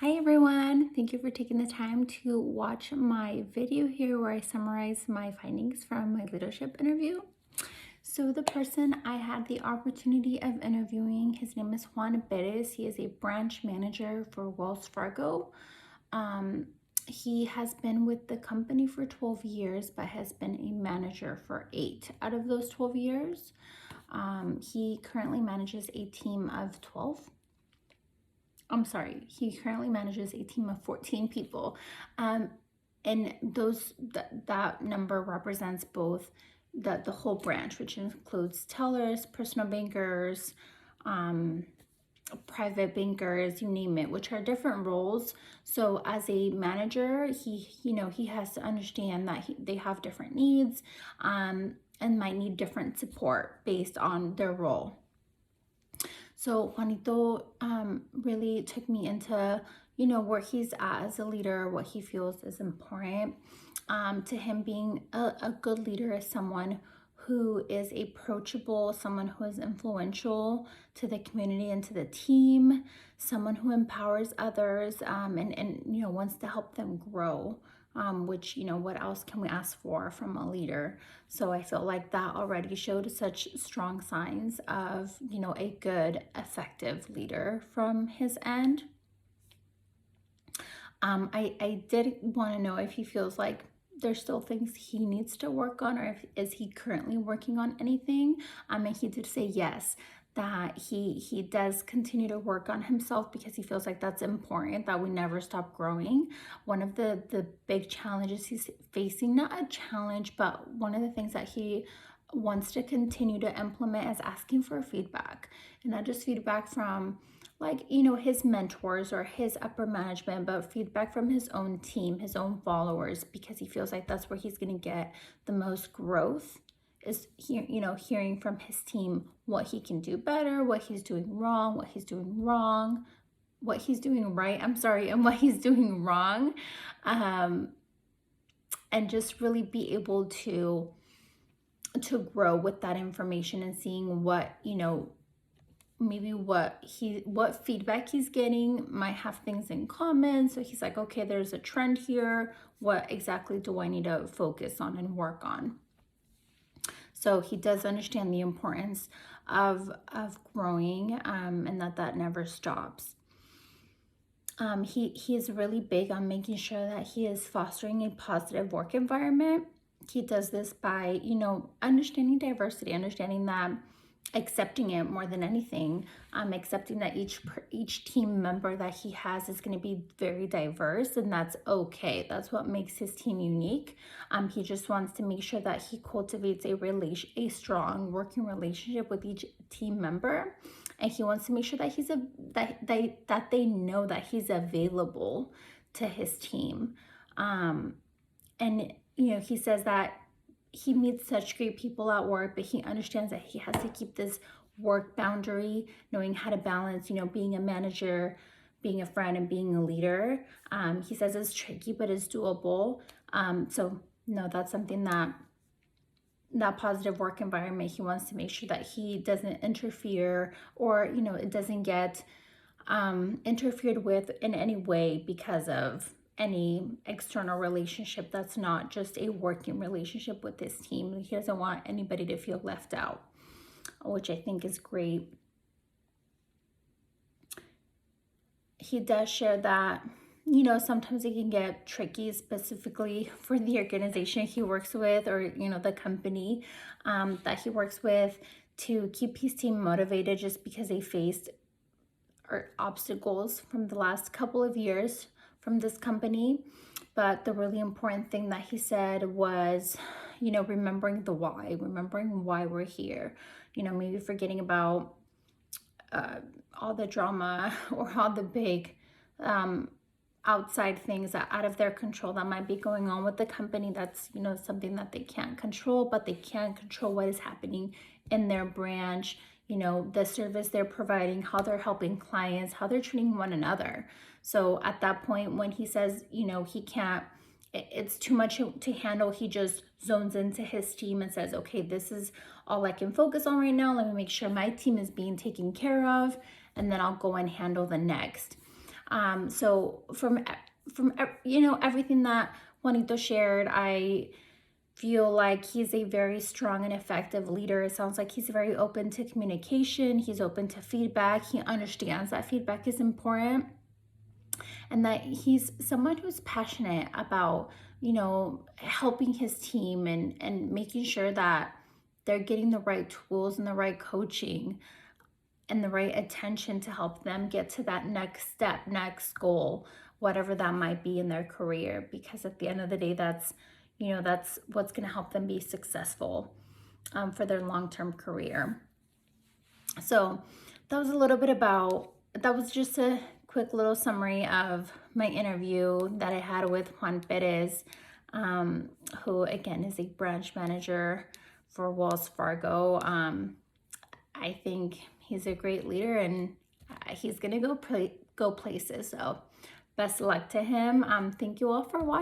Hi everyone, thank you for taking the time to watch my video here where I summarize my findings from my leadership interview. So the person I had the opportunity of interviewing, his name is Juan Perez. He is a branch manager for Wells Fargo. Um, he has been with the company for 12 years, but has been a manager for 8 out of those 12 years. He currently manages a team of 12. I'm sorry, he currently manages a team of 14 people. And that number represents both the whole branch, which includes tellers, personal bankers, um, private bankers, you name it, which are different roles. So as a manager, he has to understand that they have different needs, and might need different support based on their role. So Juanito really took me into, where he's at as a leader, what he feels is important. To him, being a good leader is someone who is approachable, someone who is influential to the community and to the team, someone who empowers others, and wants to help them grow. Which, what else can we ask for from a leader? So I feel like that already showed such strong signs of, a good, effective leader from his end. I did want to know if he feels like there's still things he needs to work on, or is he currently working on anything? And he did say yes, that he does continue to work on himself because he feels like that's important, that we never stop growing. One of the big challenges he's facing, not a challenge, but one of the things that he wants to continue to implement is asking for feedback, and not just feedback from his mentors or his upper management, but feedback from his own team, his own followers, because he feels like that's where he's going to get the most growth, is hearing from his team what he can do better, what he's doing wrong, what he's doing wrong, what he's doing right, and what he's doing wrong. And just really be able to grow with that information and seeing what, maybe what feedback he's getting might have things in common. So he's like, okay, there's a trend here. What exactly do I need to focus on and work on? So he does understand the importance of growing, and that never stops. He is really big on making sure that he is fostering a positive work environment. He does this by, understanding diversity, understanding that, accepting it more than anything, accepting that each team member that he has is going to be very diverse, and that's okay. That's what makes his team unique. He just wants to make sure that he cultivates a strong working relationship with each team member, and he wants to make sure that that they know that he's available to his team. And he says that he meets such great people at work, but he understands that he has to keep this work boundary, knowing how to balance, being a manager, being a friend, and being a leader. He says it's tricky, but it's doable. So no, that's something that positive work environment, he wants to make sure that he doesn't interfere, or, it doesn't get interfered with in any way because of any external relationship that's not just a working relationship with his team. He doesn't want anybody to feel left out, which I think is great. He does share that, sometimes it can get tricky, specifically for the organization he works with, or, the company that he works with, to keep his team motivated, just because they faced obstacles from the last couple of years from this company. But the really important thing that he said was, remembering why we're here, maybe forgetting about all the drama or all the big outside things that out of their control that might be going on with the company. That's, something that they can't control, but they can control what is happening in their branch, the service they're providing, how they're helping clients, how they're treating one another. So at that point, when he says, he can't, it's too much to handle, he just zones into his team and says, okay, this is all I can focus on right now. Let me make sure my team is being taken care of, and then I'll go and handle the next. So from everything that Juanito shared, I feel like he's a very strong and effective leader. It sounds like he's very open to communication. He's open to feedback. He understands that feedback is important, and that he's someone who's passionate about, helping his team and making sure that they're getting the right tools and the right coaching and the right attention to help them get to that next step, next goal, whatever that might be in their career. Because at the end of the day, that's what's going to help them be successful for their long-term career. So that was just a quick little summary of my interview that I had with Juan Perez, who again is a branch manager for Wells Fargo. I think he's a great leader, and he's gonna go places. So best of luck to him. Thank you all for watching.